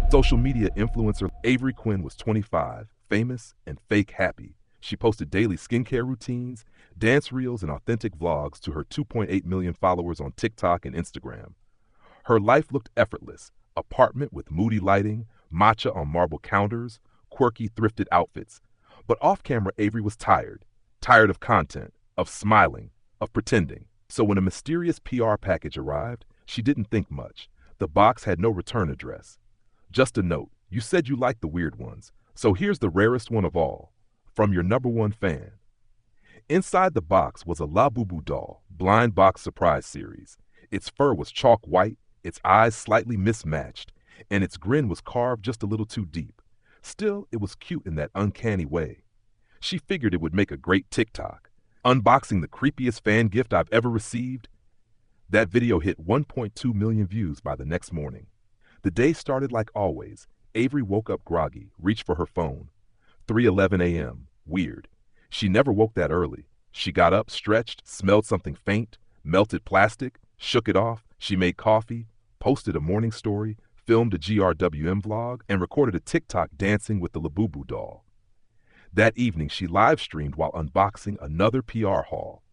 Social media influencer Avery Quinn was 25, famous and fake happy. She posted daily skincare routines, dance reels, and authentic vlogs to her 2.8 million followers on TikTok and Instagram. Her life looked effortless: apartment with moody lighting, matcha on marble counters, quirky thrifted outfits. But off camera, Avery was tired. Tired of content, of smiling, of pretending. So when a mysterious PR package arrived, she didn't think much. The box had no return address. Just a note: you said you liked the weird ones, so here's the rarest one of all, from your number one fan. Inside the box was a Labubu doll, blind box surprise series. Its fur was chalk white, its eyes slightly mismatched, and its grin was carved just a little too deep. Still, it was cute in that uncanny way. She figured it would make a great TikTok. Unboxing the creepiest fan gift I've ever received. That video hit 1.2 million views by the next morning. The day started like always. Avery woke up groggy, reached for her phone. 3:11 a.m. Weird. She never woke that early. She got up, stretched, smelled something faint, melted plastic, shook it off. She made coffee, posted a morning story, filmed a GRWM vlog, and recorded a TikTok dancing with the Labubu doll. That evening, she live-streamed while unboxing another PR haul.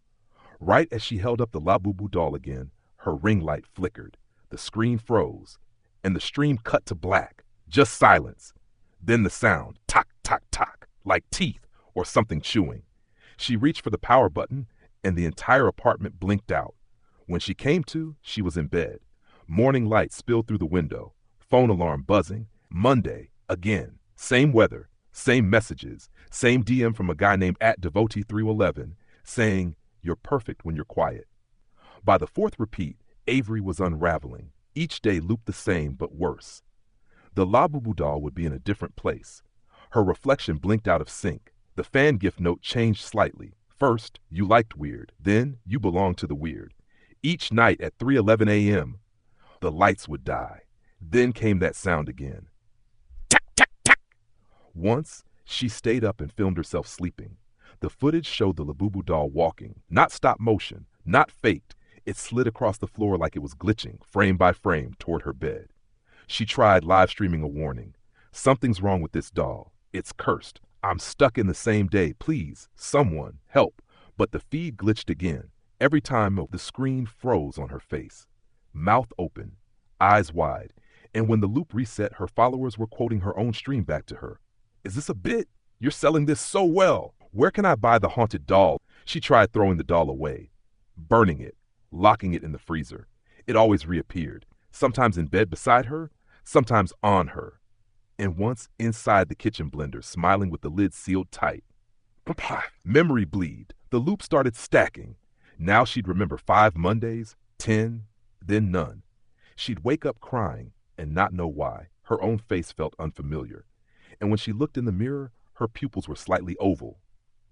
Right as she held up the Labubu doll again, her ring light flickered, the screen froze, and the stream cut to black. Just silence. Then the sound, tock, tock, tock, like teeth or something chewing. She reached for the power button, and the entire apartment blinked out. When she came to, she was in bed. Morning light spilled through the window, phone alarm buzzing. Monday, again. Same weather, same messages, same DM from a guy named @devotee311 saying, "You're perfect when you're quiet." By the fourth repeat, Avery was unraveling. Each day looped the same, but worse. The Labubu doll would be in a different place. Her reflection blinked out of sync. The fan gift note changed slightly. First, you liked weird. Then, you belonged to the weird. Each night at 3:11 a.m., the lights would die. Then came that sound again. Tack, tack, tack. Once, she stayed up and filmed herself sleeping. The footage showed the Labubu doll walking, not stop motion, not faked. It slid across the floor like it was glitching, frame by frame, toward her bed. She tried live streaming a warning. Something's wrong with this doll. It's cursed. I'm stuck in the same day. Please, someone, help. But the feed glitched again. Every time the screen froze on her face. Mouth open, eyes wide. And when the loop reset, her followers were quoting her own stream back to her. Is this a bit? You're selling this so well. Where can I buy the haunted doll? She tried throwing the doll away, burning it, locking it in the freezer. It always reappeared, sometimes in bed beside her, sometimes on her, and once inside the kitchen blender, smiling with the lid sealed tight. Memory bleed. The loop started stacking. Now she'd remember 5 Mondays, 10, then none. She'd wake up crying and not know why. Her own face felt unfamiliar. And when she looked in the mirror, her pupils were slightly oval.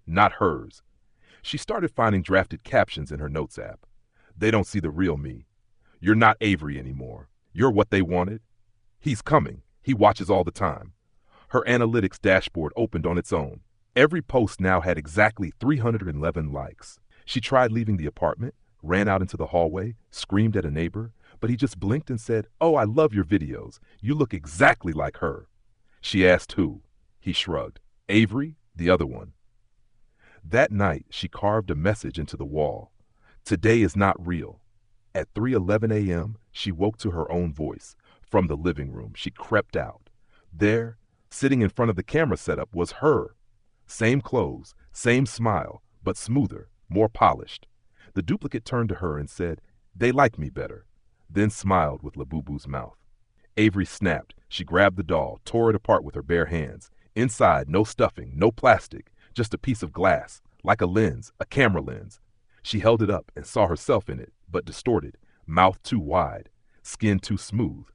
Not hers. She started finding drafted captions in her notes app. They don't see the real me. You're not Avery anymore. You're what they wanted. He's coming. He watches all the time. Her analytics dashboard opened on its own. Every post now had exactly 311 likes. She tried leaving the apartment, ran out into the hallway, screamed at a neighbor, but he just blinked and said, "Oh, I love your videos. You look exactly like her." She asked who. He shrugged. Avery, the other one. That night, she carved a message into the wall. Today is not real. At 3:11 a.m., she woke to her own voice. From the living room, she crept out. There, sitting in front of the camera setup, was her. Same clothes, same smile, but smoother, more polished. The duplicate turned to her and said, "They like me better," then smiled with Labubu's mouth. Avery snapped. She grabbed the doll, tore it apart with her bare hands. Inside, no stuffing, no plastic, just a piece of glass, like a lens, a camera lens. She held it up and saw herself in it, but distorted, mouth too wide, skin too smooth.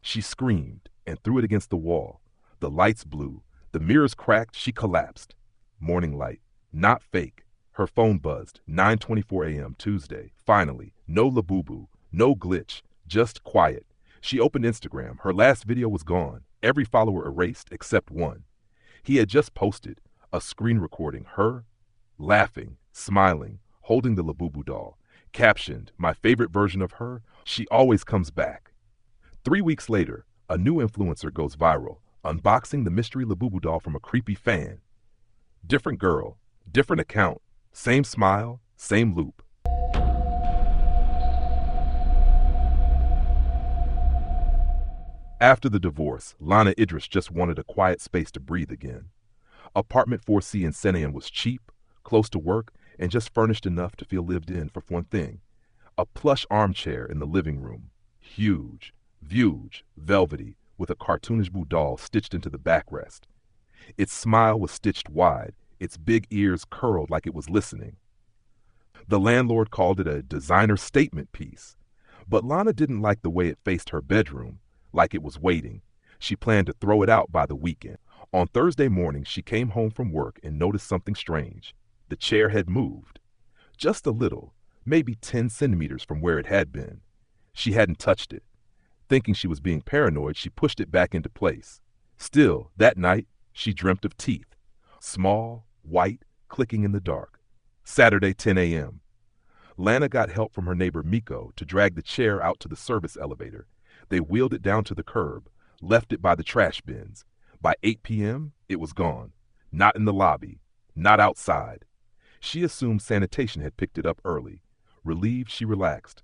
She screamed and threw it against the wall. The lights blew. The mirrors cracked. She collapsed. Morning light. Not fake. Her phone buzzed. 9:24 a.m. Tuesday. Finally. No Labubu. No glitch. Just quiet. She opened Instagram. Her last video was gone. Every follower erased except one. He had just posted a screen recording her laughing, smiling, holding the Labubu doll. Captioned, "My favorite version of her. She always comes back." 3 weeks later, A new influencer goes viral, unboxing the mystery Labubu doll from a creepy fan. Different girl, different account, same smile, same loop. After the divorce, Lana Idris just wanted a quiet space to breathe again. Apartment 4C in Senayan was cheap, close to work, and just furnished enough to feel lived in for one thing. A plush armchair in the living room. Huge, velvety, with a cartoonish Boo doll stitched into the backrest. Its smile was stitched wide, its big ears curled like it was listening. The landlord called it a designer statement piece. But Lana didn't like the way it faced her bedroom, like it was waiting. She planned to throw it out by the weekend. On Thursday morning, she came home from work and noticed something strange. The chair had moved. Just a little, maybe 10 centimeters from where it had been. She hadn't touched it. Thinking she was being paranoid, she pushed it back into place. Still, that night, she dreamt of teeth. Small, white, clicking in the dark. Saturday, 10 a.m. Lana got help from her neighbor Miko to drag the chair out to the service elevator. They wheeled it down to the curb, left it by the trash bins. By 8 p.m., it was gone. Not in the lobby, not outside. She assumed sanitation had picked it up early. Relieved, she relaxed.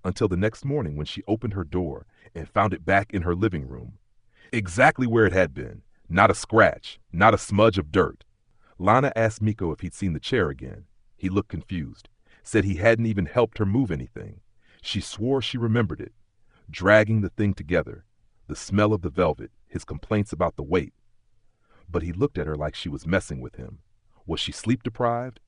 Until the next morning when she opened her door and found it back in her living room. Exactly where it had been. Not a scratch, not a smudge of dirt. Lana asked Miko if he'd seen the chair again. He looked confused. Said he hadn't even helped her move anything. She swore she remembered it. Dragging the thing together, the smell of the velvet, his complaints about the weight. But he looked at her like she was messing with him. Was she sleep deprived?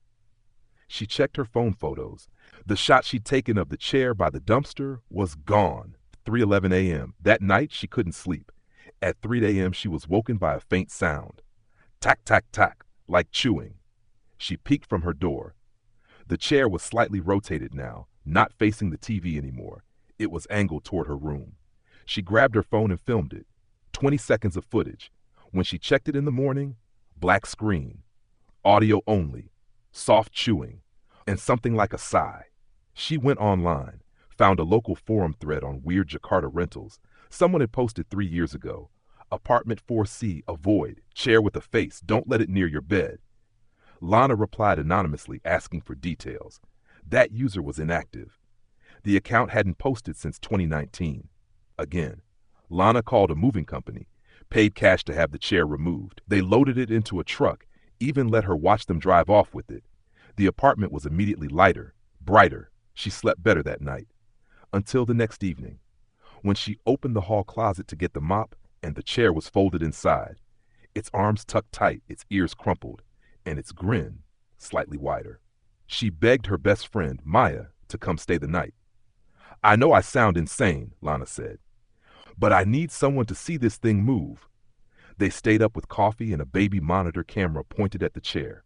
She checked her phone photos. The shot she'd taken of the chair by the dumpster was gone. 3:11 a.m. That night, she couldn't sleep. At 3 a.m., she was woken by a faint sound. Tack, tack, tack, like chewing. She peeked from her door. The chair was slightly rotated now, not facing the TV anymore. It was angled toward her room. She grabbed her phone and filmed it. 20 seconds of footage. When she checked it in the morning, black screen. Audio only. Soft chewing. And something like a sigh. She went online, found a local forum thread on weird Jakarta rentals. Someone had posted 3 years ago. Apartment 4C, avoid. Chair with a face. Don't let it near your bed. Lana replied anonymously, asking for details. That user was inactive. The account hadn't posted since 2019. Again, Lana called a moving company, paid cash to have the chair removed. They loaded it into a truck, even let her watch them drive off with it. The apartment was immediately lighter, brighter. She slept better that night. Until the next evening, when she opened the hall closet to get the mop, and the chair was folded inside. Its arms tucked tight, its ears crumpled, and its grin slightly wider. She begged her best friend, Maya, to come stay the night. I know I sound insane, Lana said, but I need someone to see this thing move. They stayed up with coffee and a baby monitor camera pointed at the chair.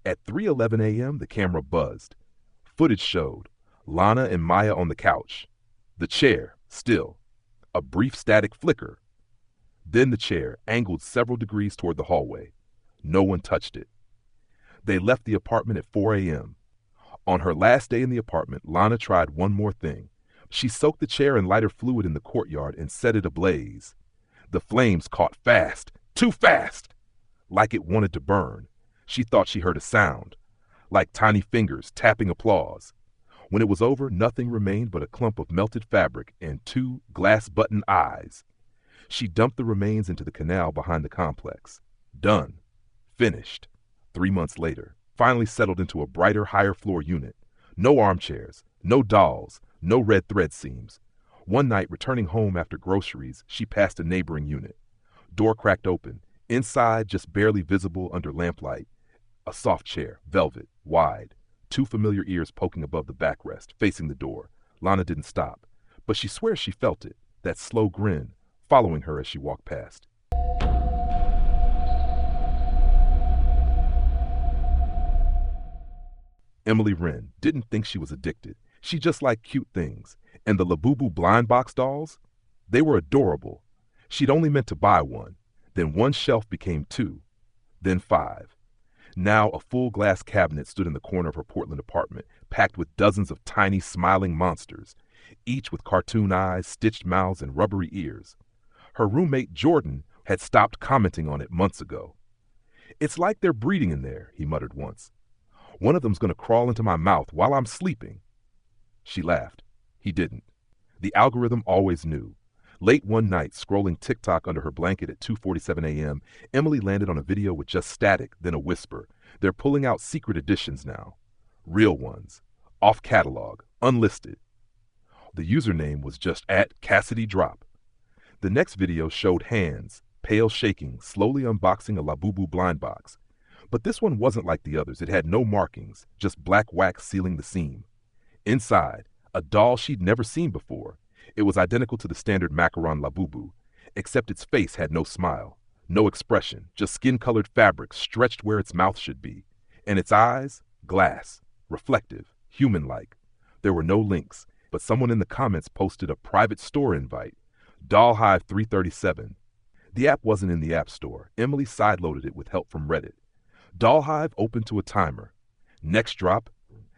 At 3:11 a.m., the camera buzzed. Footage showed Lana and Maya on the couch. The chair, still. A brief static flicker. Then the chair angled several degrees toward the hallway. No one touched it. They left the apartment at 4 a.m. On her last day in the apartment, Lana tried one more thing. She soaked the chair in lighter fluid in the courtyard and set it ablaze. The flames caught fast, too fast, like it wanted to burn. She thought she heard a sound, like tiny fingers tapping applause. When it was over, nothing remained but a clump of melted fabric and 2 glass-button eyes. She dumped the remains into the canal behind the complex. Done. Finished. 3 months later, finally settled into a brighter, higher-floor unit. No armchairs, no dolls, no red thread seams. One night, returning home after groceries, she passed a neighboring unit. Door cracked open. Inside, just barely visible under lamplight. A soft chair, velvet, wide. 2 familiar ears poking above the backrest, facing the door. Lana didn't stop, but she swears she felt it, that slow grin, following her as she walked past. Emily Wren didn't think she was addicted. She just liked cute things. And the Labubu blind box dolls? They were adorable. She'd only meant to buy one. Then one shelf became 2. Then 5. Now a full glass cabinet stood in the corner of her Portland apartment, packed with dozens of tiny, smiling monsters, each with cartoon eyes, stitched mouths, and rubbery ears. Her roommate, Jordan, had stopped commenting on it months ago. "It's like they're breeding in there," he muttered once. "One of them's going to crawl into my mouth while I'm sleeping." She laughed. He didn't. The algorithm always knew. Late one night, scrolling TikTok under her blanket at 2:47 a.m., Emily landed on a video with just static, then a whisper. They're pulling out secret editions now. Real ones. Off catalog. Unlisted. The username was just @CassidyDrop. The next video showed hands, pale shaking, slowly unboxing a Labubu blind box. But this one wasn't like the others. It had no markings, just black wax sealing the seam. Inside, a doll she'd never seen before. It was identical to the standard Macaron Labubu, except its face had no smile, no expression, just skin-colored fabric stretched where its mouth should be. And its eyes, glass, reflective, human-like. There were no links, but someone in the comments posted a private store invite. Dollhive 337. The app wasn't in the App Store. Emily sideloaded it with help from Reddit. Dollhive opened to a timer. Next drop.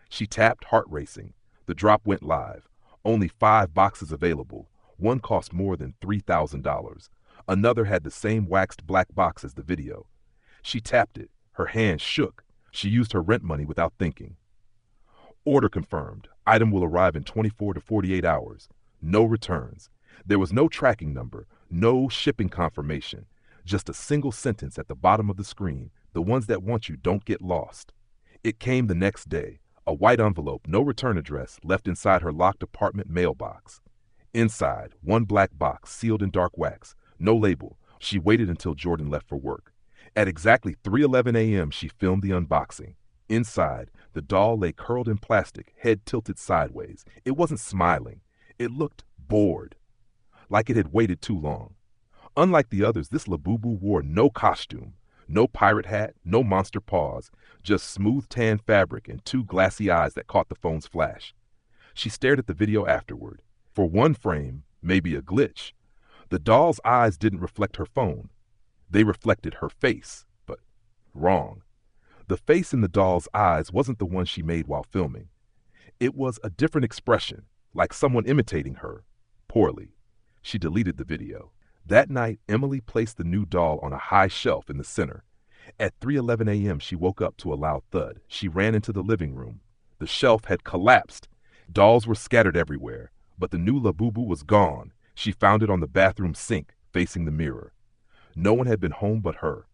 She tapped, heart racing. The drop went live. Only 5 boxes available. One cost more than $3,000. Another had the same waxed black box as the video. She tapped it. Her hand shook. She used her rent money without thinking. Order confirmed. Item will arrive in 24 to 48 hours. No returns. There was no tracking number, no shipping confirmation. Just a single sentence at the bottom of the screen. The ones that want you don't get lost. It came the next day. A white envelope, no return address, left inside her locked apartment mailbox. Inside, one black box, sealed in dark wax. No label. She waited until Jordan left for work. At exactly 3:11 a.m., she filmed the unboxing. Inside, the doll lay curled in plastic, head tilted sideways. It wasn't smiling. It looked bored. Like it had waited too long. Unlike the others, this Labubu wore no costume. No pirate hat, no monster paws, just smooth tan fabric and 2 glassy eyes that caught the phone's flash. She stared at the video afterward. For one frame, maybe a glitch, the doll's eyes didn't reflect her phone. They reflected her face, but wrong. The face in the doll's eyes wasn't the one she made while filming. It was a different expression, like someone imitating her, poorly. She deleted the video. That night, Emily placed the new doll on a high shelf in the center. At 3:11 a.m., she woke up to a loud thud. She ran into the living room. The shelf had collapsed. Dolls were scattered everywhere, but the new Labubu was gone. She found it on the bathroom sink, facing the mirror. No one had been home but her.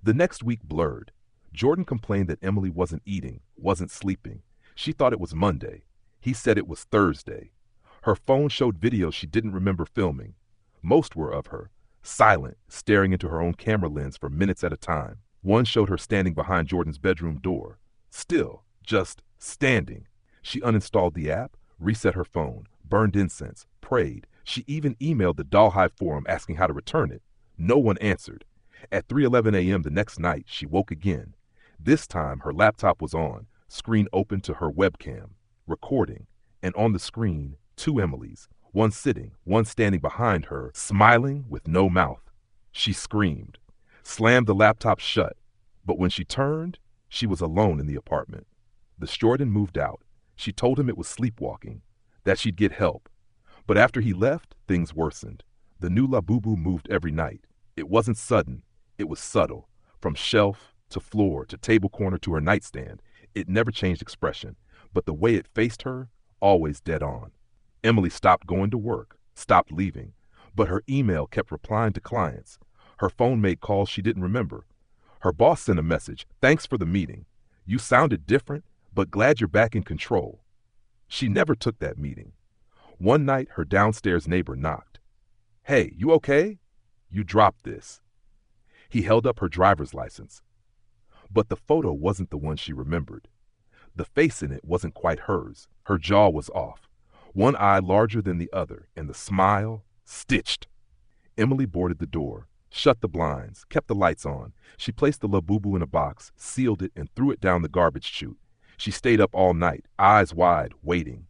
The next week blurred. Jordan complained that Emily wasn't eating, wasn't sleeping. She thought it was Monday. He said it was Thursday. Her phone showed videos she didn't remember filming. Most were of her, silent, staring into her own camera lens for minutes at a time. One showed her standing behind Jordan's bedroom door. Still, just standing. She uninstalled the app, reset her phone, burned incense, prayed. She even emailed the Dollhive forum asking how to return it. No one answered. At 3:11 a.m. the next night, she woke again. This time, her laptop was on, screen open to her webcam, recording, and on the screen, 2 Emilys. One sitting, one standing behind her, smiling with no mouth. She screamed, slammed the laptop shut, but when she turned, she was alone in the apartment. The Jordan moved out. She told him it was sleepwalking, that she'd get help. But after he left, things worsened. The new Labubu moved every night. It wasn't sudden, it was subtle. From shelf to floor to table corner to her nightstand, it never changed expression, but the way it faced her, always dead on. Emily stopped going to work, stopped leaving, but her email kept replying to clients. Her phone made calls she didn't remember. Her boss sent a message, "Thanks for the meeting. You sounded different, but glad you're back in control." She never took that meeting. One night, her downstairs neighbor knocked. "Hey, you okay? You dropped this." He held up her driver's license. But the photo wasn't the one she remembered. The face in it wasn't quite hers. Her jaw was off. One eye larger than the other, and the smile, stitched. Emily boarded the door, shut the blinds, kept the lights on. She placed the Labubu in a box, sealed it, and threw it down the garbage chute. She stayed up all night, eyes wide, waiting.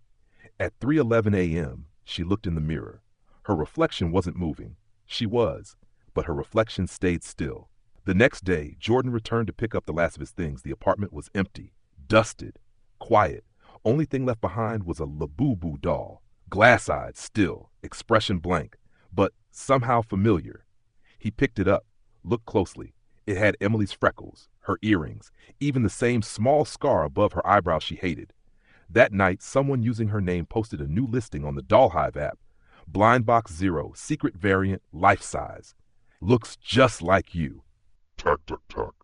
At 3:11 a.m., she looked in the mirror. Her reflection wasn't moving. She was, but her reflection stayed still. The next day, Jordan returned to pick up the last of his things. The apartment was empty, dusted, quiet. Only thing left behind was a Labubu doll, glass-eyed, still, expression blank, but somehow familiar. He picked it up, looked closely. It had Emily's freckles, her earrings, even the same small scar above her eyebrow she hated. That night, someone using her name posted a new listing on the Dollhive app. Blind Box Zero, secret variant, life size. Looks just like you. Tack, tack, tack.